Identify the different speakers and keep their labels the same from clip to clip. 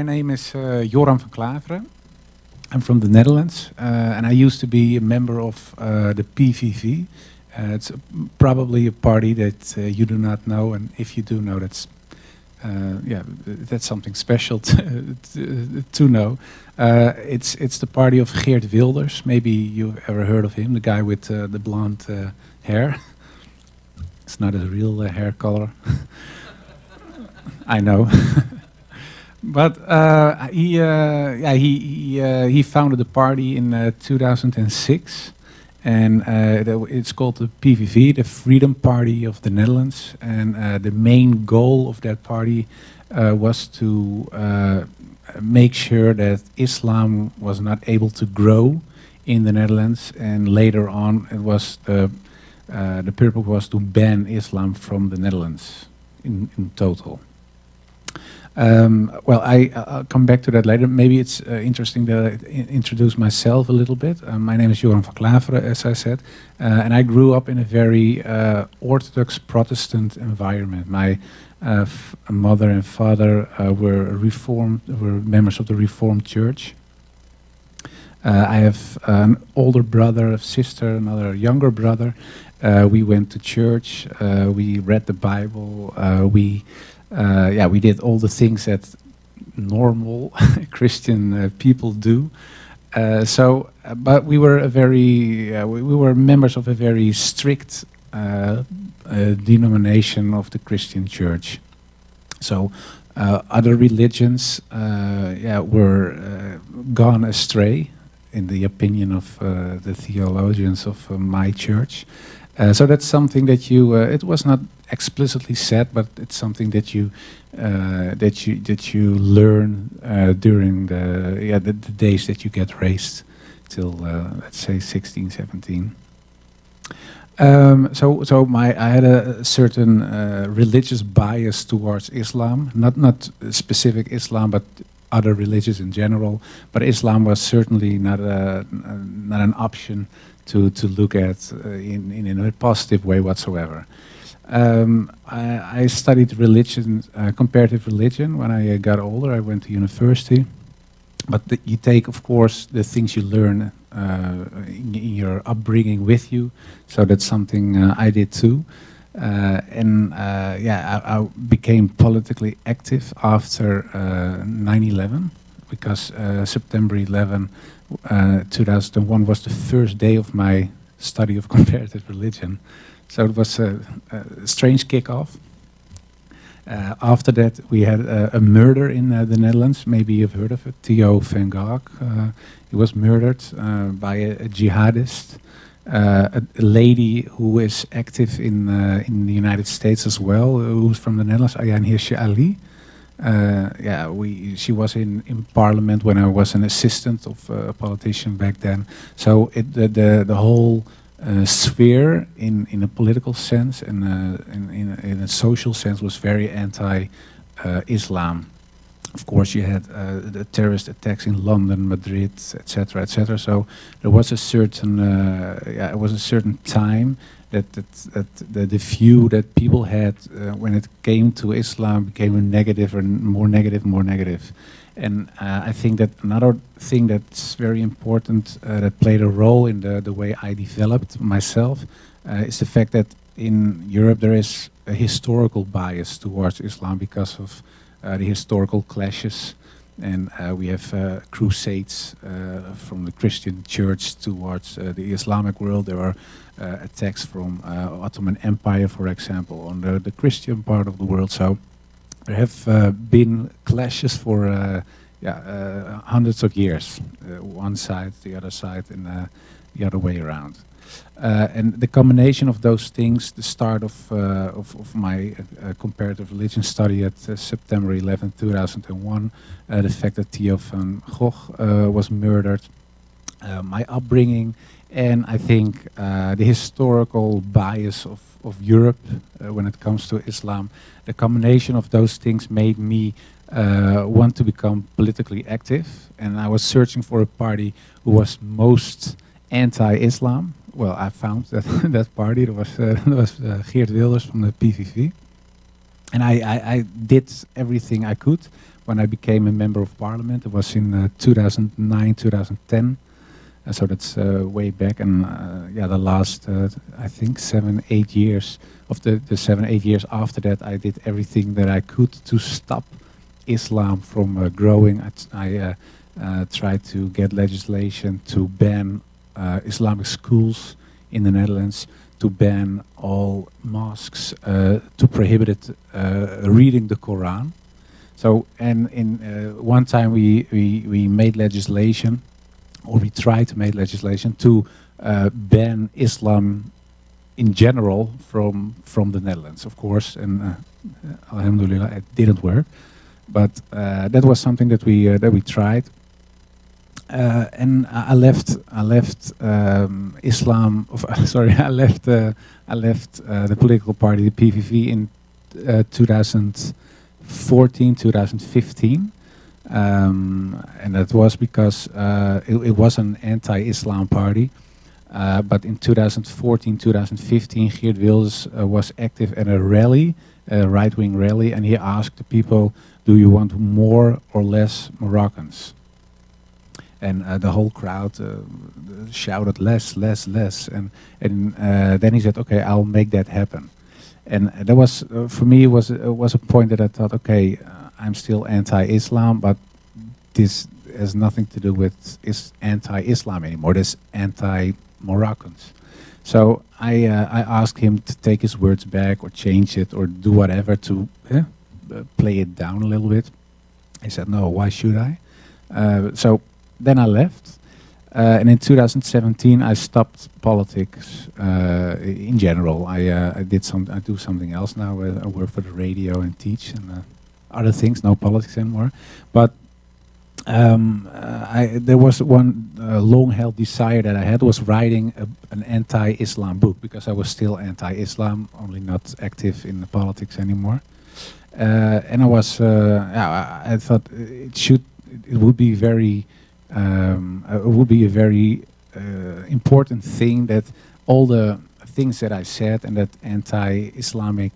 Speaker 1: my name is Joram van Klaveren. I'm from the Netherlands, and I used to be a member of the PVV. It's probably a party that you do not know, and if you do know, that's something special to know. It's the party of Geert Wilders. Maybe you've ever heard of him, the guy with the blonde hair. It's not his real hair color. I know. But he founded the party in 2006, and it's called the PVV, the Freedom Party of the Netherlands. And the main goal of that party was to make sure that Islam was not able to grow in the Netherlands, and later on it was the purpose was to ban Islam from the Netherlands in total. Well, I'll come back to that later. Maybe it's interesting that I introduce myself a little bit. My name is Joram van Klaveren, as I said, and I grew up in a very Orthodox Protestant environment. My mother and father were members of the Reformed Church. I have an older brother, a sister, another younger brother. We went to church. We read the Bible. We did all the things that normal Christian people do. But we were we were members of a very strict denomination of the Christian Church. So other religions, were gone astray, in the opinion of the theologians of my church. So that's something that you. It was not explicitly said, but it's something that you learn during the days that you get raised till let's say 16, 17. I had a certain religious bias towards Islam, not specific Islam, but other religions in general. But Islam was certainly not an option to look at in a positive way whatsoever. I studied religion, comparative religion, when I got older. I went to university. But you take, of course, the things you learn in your upbringing with you. So that's something I did too. I became politically active after 9/11, because September 11, 2001 was the first day of my study of comparative religion. So it was a strange kickoff. After that, we had a murder in the Netherlands. Maybe you've heard of it, Theo van Gogh. He was murdered by a jihadist. A lady who is active in the United States as well, who's from the Netherlands, Ayaan Hirsi Ali. She was in Parliament when I was an assistant of a politician back then. So the whole sphere in a political sense and in a social sense was very anti-Islam. Of course, you had the terrorist attacks in London, Madrid, etc., etc. So there was a certain, time that the view that people had when it came to Islam became a negative and more negative, more negative. And I think that another thing that's very important that played a role in the way I developed myself is the fact that in Europe there is a historical bias towards Islam because of the historical clashes, and we have crusades from the Christian church towards the Islamic world. There are attacks from Ottoman Empire, for example, on the Christian part of the world. So there have been clashes for hundreds of years, one side, the other side, and the other way around. And the combination of those things, the start of my comparative religion study at September 11, 2001, the fact that Theo van Gogh was murdered, my upbringing, and I think the historical bias of Europe when it comes to Islam, the combination of those things made me want to become politically active, and I was searching for a party who was most anti-Islam. Well, I found that party. There was Geert Wilders from the PVV, and I did everything I could, when I became a member of parliament. It was in 2009, 2010. So that's way back, and yeah, the last I think 7-8 years of the 7-8 years after that, I did everything that I could to stop Islam from growing. I tried to get legislation to ban Islamic schools in the Netherlands, to ban all mosques, to prohibit reading the Quran. So, and in one time we made legislation, or we tried to make legislation to ban Islam in general from the Netherlands, of course, and alhamdulillah, it didn't work. But that was something that we tried, and I left Islam. Sorry, I left the political party, the PVV, in 2014, 2015. And that was because it was an anti-Islam party. But in 2014, 2015, Geert Wilders was active at a rally, a right-wing rally, and he asked the people, do you want more or less Moroccans? And the whole crowd shouted less, less, less. And then he said, okay, I'll make that happen. And that was, for me, was a point that I thought, okay, I'm still anti-Islam, but this has nothing to do with anti-Islam anymore. This anti-Moroccans. So I asked him to take his words back or change it or do whatever to play it down a little bit. He said, no, why should I? So then I left. And in 2017, I stopped politics in general. I do something else now. I work for the radio and teach and other things. No politics anymore. But there was one long-held desire that I had, was writing an anti-Islam book, because I was still anti-Islam, only not active in the politics anymore. And I was, I thought it would be very. It would be a very important thing that all the things that I said and that anti-Islamic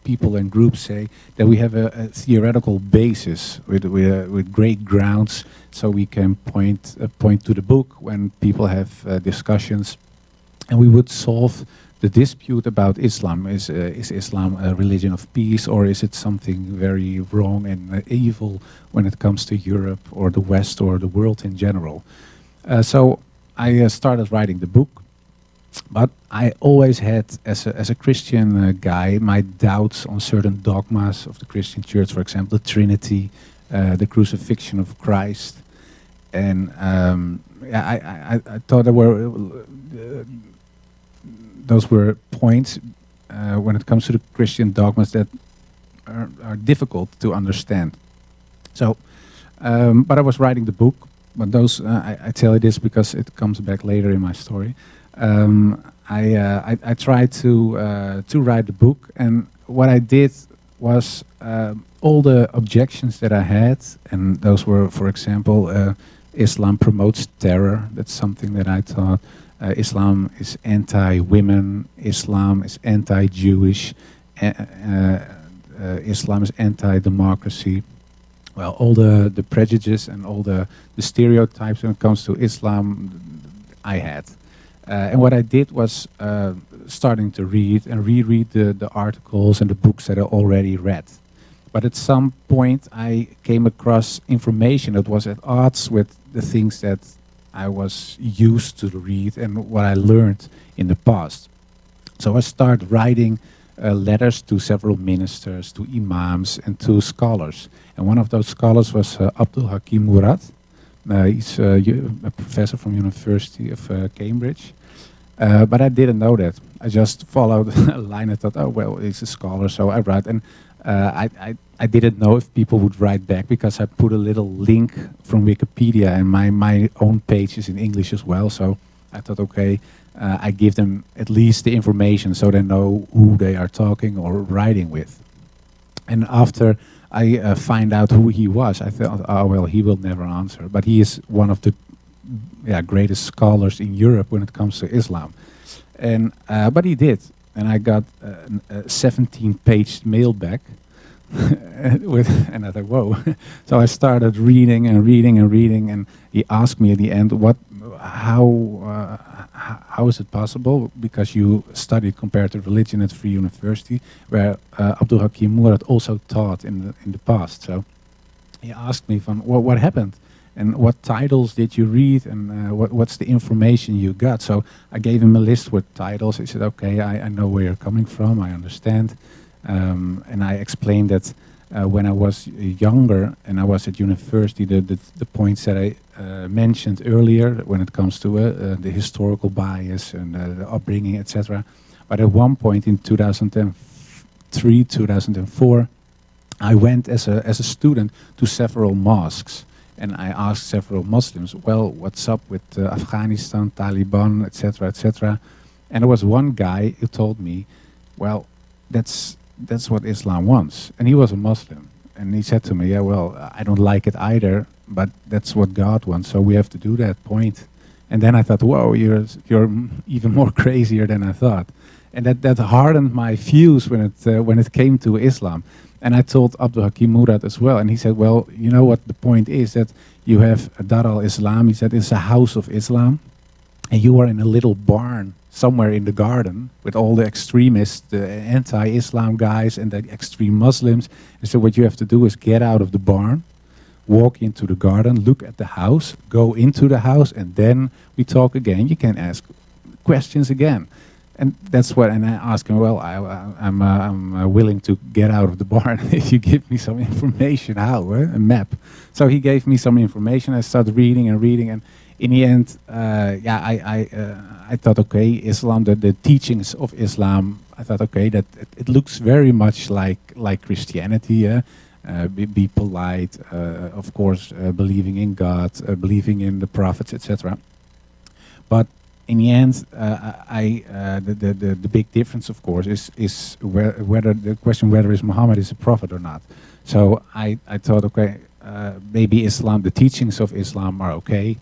Speaker 1: people and groups say, that we have a theoretical basis with great grounds, so we can point to the book when people have discussions, and we would solve the dispute about Islam. Is Islam a religion of peace, or is it something very wrong and evil when it comes to Europe or the West or the world in general? So I started writing the book, but I always had, as a Christian guy, my doubts on certain dogmas of the Christian Church, for example, the Trinity, the crucifixion of Christ, and I thought there were. Those were points when it comes to the Christian dogmas that are difficult to understand. So, but I was writing the book. But those, I tell you this because it comes back later in my story. I tried to write the book, and what I did was all the objections that I had, and those were, for example, Islam promotes terror. That's something that I thought. Islam is anti-women, Islam is anti-Jewish, Islam is anti-democracy. Well, all the prejudices and all the stereotypes when it comes to Islam, I had. And what I did was starting to read and reread the articles and the books that I already read. But at some point I came across information that was at odds with the things that I was used to read and what I learned in the past. So I started writing letters to several ministers, to imams, and to scholars. And one of those scholars was Abdul Hakim Murad. He's a professor from University of Cambridge. But I didn't know that. I just followed a line and thought, oh, well, he's a scholar, so I write. And I didn't know if people would write back, because I put a little link from Wikipedia, and my own page is in English as well. So I thought, okay, I give them at least the information so they know who they are talking or writing with. And after I find out who he was, I thought, oh, well, he will never answer. But he is one of the greatest scholars in Europe when it comes to Islam. And but he did. And I got a 17-page mail back And I thought, whoa. So I started reading and reading and reading, and he asked me at the end, how is it possible? Because you studied comparative religion at Free University, where Abdul Hakim Murad also taught in the past. So he asked me, what happened? And what titles did you read, and what's the information you got? So I gave him a list with titles. He said, okay, I know where you're coming from, I understand. And I explained that when I was younger and I was at university, the points that I mentioned earlier when it comes to the historical bias and the upbringing, etc. But at one point in 2003, 2004, I went as a student to several mosques. And I asked several Muslims, well, what's up with Afghanistan, Taliban, etc., etc. And there was one guy who told me, well, that's what Islam wants. And he was a Muslim. And he said to me, yeah, well, I don't like it either, but that's what God wants, so we have to do that, point. And then I thought, whoa, you're even more crazier than I thought. And that hardened my views when it came to Islam. And I told Abdul Hakim Murad as well, and he said, well, you know what the point is, that you have Dar al-Islam, he said, it's a house of Islam, and you are in a little barn somewhere in the garden with all the extremists, the anti-Islam guys and the extreme Muslims. And so what you have to do is get out of the barn, walk into the garden, look at the house, go into the house, and then we talk again. You can ask questions again. And that's what, and I asked him, well, I'm willing to get out of the barn if you give me some information, how, a map. So he gave me some information. I started reading and reading, and in the end, I thought, okay, Islam, the teachings of Islam, I thought, okay, that it looks very much like Christianity, yeah? Be polite, of course, believing in God, believing in the prophets, etc. But in the end, the big difference, of course, is whether the question whether Muhammad is a prophet or not. So I thought, okay, maybe Islam, the teachings of Islam are okay,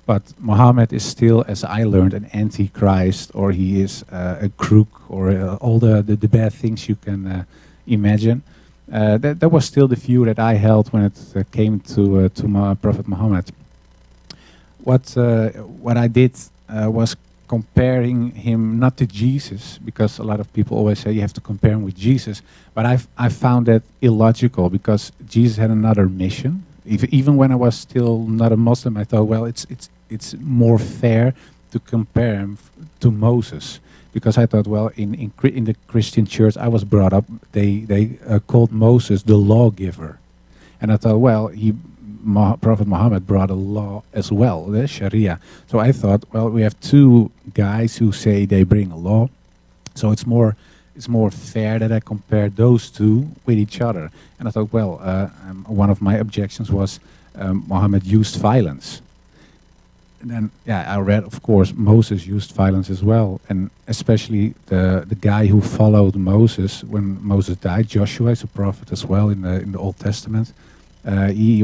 Speaker 1: but Muhammad is still, as I learned, an antichrist, or he is a crook, or all the bad things you can imagine. That was still the view that I held when it came to Prophet Muhammad. What I did was comparing him not to Jesus, because a lot of people always say you have to compare him with Jesus, but I found that illogical, because Jesus had another mission. Even when I was still not a Muslim, I thought, well, it's more fair to compare him to Moses, because I thought, well, in the Christian church I was brought up, they called Moses the lawgiver, and I thought, well, Prophet Muhammad brought a law as well, the Sharia. So I thought, well, we have two guys who say they bring a law, so it's more fair that I compare those two with each other. And I thought, well, one of my objections was Muhammad used violence. And then, yeah, I read, of course, Moses used violence as well, and especially the guy who followed Moses when Moses died. Joshua is a prophet as well in the Old Testament. He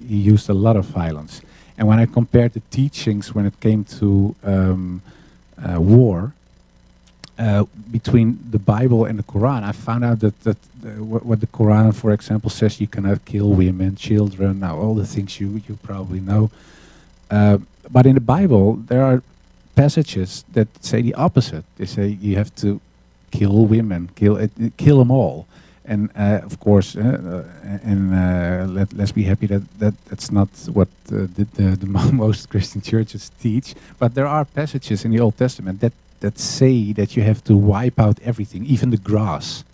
Speaker 1: used a lot of violence. And when I compared the teachings when it came to war between the Bible and the Quran, I found out that what the Quran, for example, says, you cannot kill women, children, now all the things you probably know. But in the Bible, there are passages that say the opposite. They say you have to kill women, kill them all. And of course, let's be happy that's not what the most Christian churches teach. But there are passages in the Old Testament that say that you have to wipe out everything, even the grass.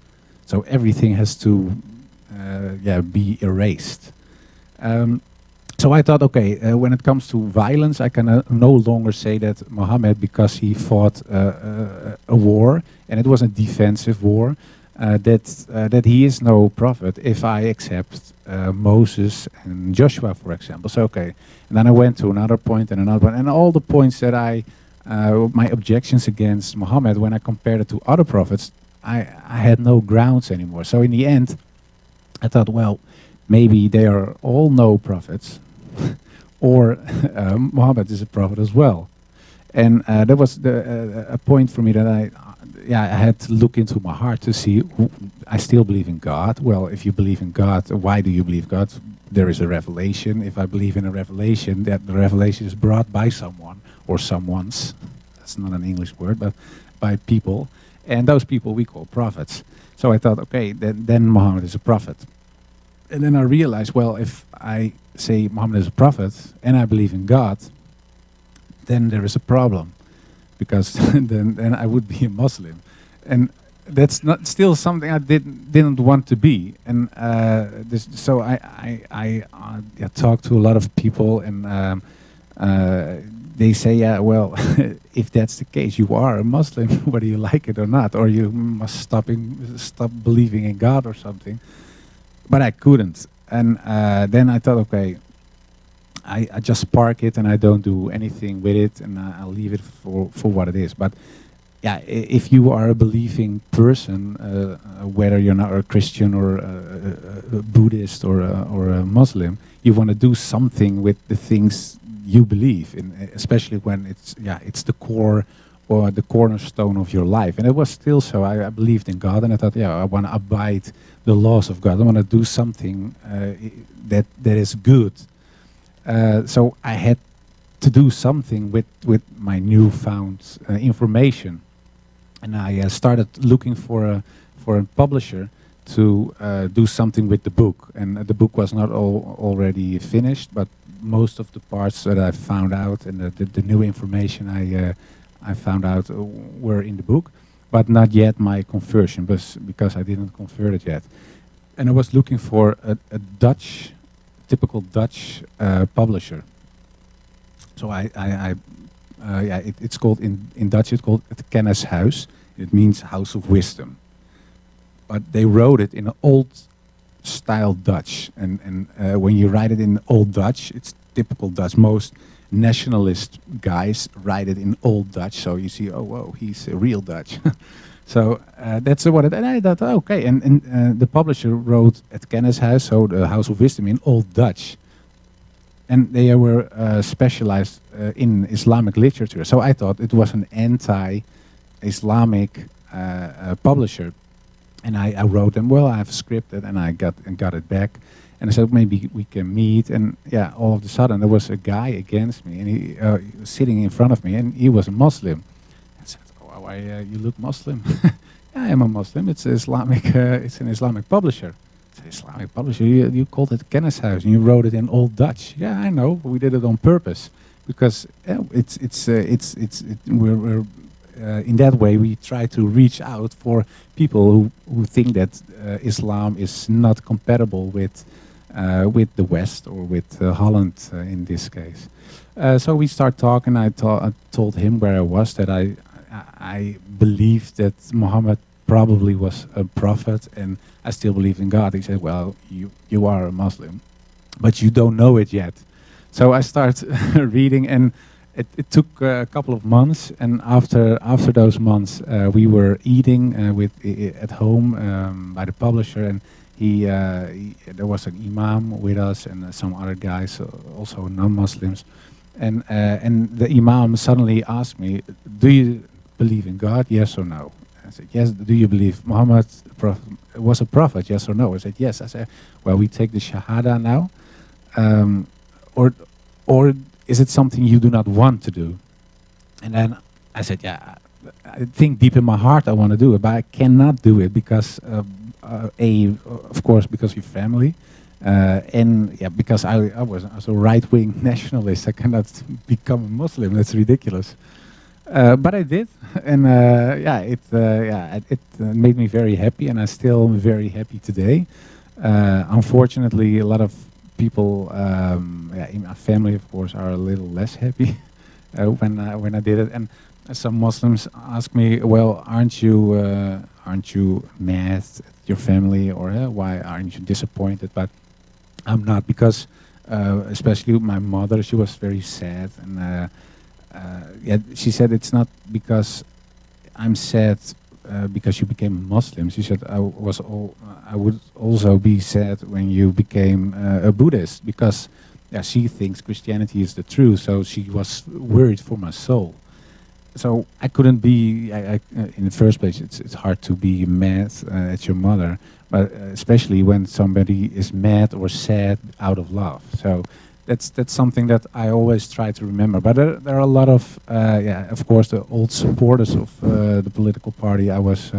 Speaker 1: So everything has to be erased. So I thought, okay, when it comes to violence, I can no longer say that Muhammad, because he fought a war, and it was a defensive war, that he is no prophet if I accept Moses and Joshua, for example. So, okay. And then I went to another point and another one, and all the points that my objections against Muhammad, when I compared it to other prophets, I had no grounds anymore. So in the end, I thought, well, maybe they are all no prophets, or Muhammad is a prophet as well. And that was a point for me that yeah, I had to look into my heart to see, I still believe in God. Well, if you believe in God, why do you believe God? There is a revelation. If I believe in a revelation, that the revelation is brought by someone or someone's, that's not an English word, but by people. And those people we call prophets. So I thought, okay, then Muhammad is a prophet. And then I realized, well, if I say Muhammad is a prophet and I believe in God, then there is a problem, because then I would be a Muslim, and that's not still something I didn't want to be. And so I talked to a lot of people, and they say, yeah, well, if that's the case, you are a Muslim, whether you like it or not, or you must stop believing in God or something. But I couldn't, and then I thought, okay, I just park it and I don't do anything with it, and I'll leave it for what it is. But yeah, if you are a believing person, whether you're not a Christian or a Buddhist or a Muslim, you want to do something with the things you believe in, especially when it's the core or the cornerstone of your life. And it was still so. I believed in God, and I thought, yeah, I want to abide the laws of God. I want to do something that is good. So I had to do something with my newfound information, and I started looking for a publisher to do something with the book. And the book was not already finished, but most of the parts that I found out and the new information I found out were in the book, but not yet my conversion, because I didn't convert it yet. And I was looking for a typical Dutch publisher. So it's called in Dutch. It's called het Kennishuis. It means house of wisdom. But they wrote it in an old style Dutch, and when you write it in old Dutch, it's typical Dutch. Most nationalist guys write it in old Dutch, so you see, oh, whoa, he's a real Dutch. So that's what it, and I thought, okay, and the publisher wrote at Kennishuis, so the House of Wisdom, in Old Dutch. And they were specialized in Islamic literature. So I thought it was an anti-Islamic publisher. And I wrote them, well, I have a script, and I got it back. And I said, maybe we can meet. And yeah, all of a sudden there was a guy against me, and he was sitting in front of me, and he was a Muslim. I said, oh, why you look Muslim? Yeah, I am a Muslim. It's Islamic. It's an Islamic publisher. It's an Islamic publisher. You called it Kennishuis, and you wrote it in Old Dutch. Yeah, I know. We did it on purpose because we're in that way we try to reach out for people who think that Islam is not compatible with the West or with Holland in this case. So we start talking. I told him where I was, that I believed that Muhammad probably was a prophet, and I still believe in God. He said, well, you are a Muslim, but you don't know it yet. So I start reading, and it took a couple of months, and after those months, we were eating at home by the publisher, and there was an imam with us and some other guys, also non-Muslims, and the imam suddenly asked me, "Do you believe in God? Yes or no?" I said, "Yes." "Do you believe Muhammad was a prophet? Yes or no?" I said, "Yes." I said, "Well, we take the Shahada now, or is it something you do not want to do?" And then I said, "Yeah, I think deep in my heart I want to do it, but I cannot do it because, of course, because of your family, and yeah, because I was a right-wing nationalist. I cannot become a Muslim. That's ridiculous." But I did, and it made me very happy, and I still am very happy today. Unfortunately, a lot of people in my family, of course, are a little less happy when I did it. And some Muslims ask me, "Well, aren't you mad at your family, or why aren't you disappointed?" But I'm not, because especially my mother, she was very sad, and she said, "It's not because I'm sad because you became a Muslim." She said, I would also be sad when you became a Buddhist, because she thinks Christianity is the truth, so she was worried for my soul. so I couldn't be. In the first place, it's hard to be mad at your mother, but especially when somebody is mad or sad out of love. So that's something that I always try to remember. But there are a lot of yeah, of course, the old supporters of the political party I was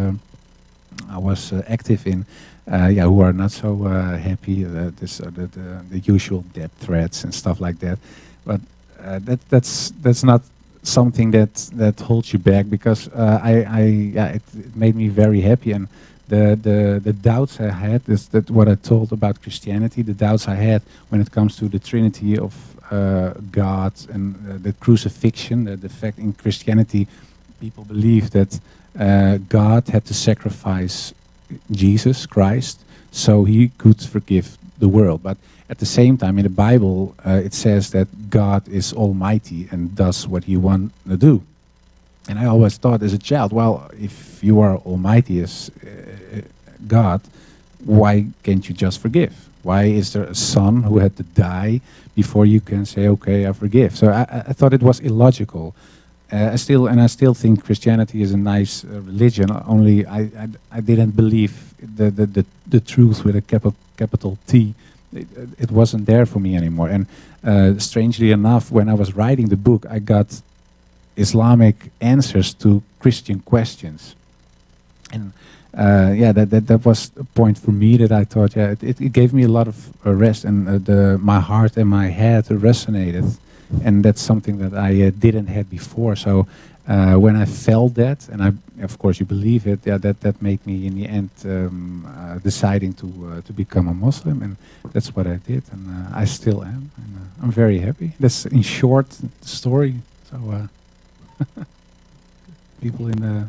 Speaker 1: active in. Yeah, who are not so happy. The usual debt threats and stuff like that. But that's not something that holds you back, because yeah, it made me very happy. And the doubts I had, is that what I told about Christianity, the doubts I had when it comes to the Trinity of God and the crucifixion, the fact in Christianity people believe that God had to sacrifice Jesus Christ so he could forgive the world. But at the same time, in the Bible, it says that God is almighty and does what he wants to do. And I always thought as a child, well, if you are almighty as God, why can't you just forgive? Why is there a son who had to die before you can say, okay, I forgive? So I thought it was illogical. I still think Christianity is a nice religion. Only I didn't believe the truth with a capital T. It wasn't there for me anymore. And strangely enough, when I was writing the book, I got Islamic answers to Christian questions. And yeah, that was a point for me that I thought, yeah, it gave me a lot of rest, and my heart and my head resonated. And that's something that I didn't have before. So when I felt that, and of course you believe it, yeah, that made me in the end deciding to become a Muslim, and that's what I did, and I still am, and I'm very happy. That's in short the story. So people in the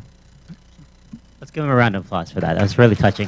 Speaker 2: Let's give him a round of applause for that. That was really touching.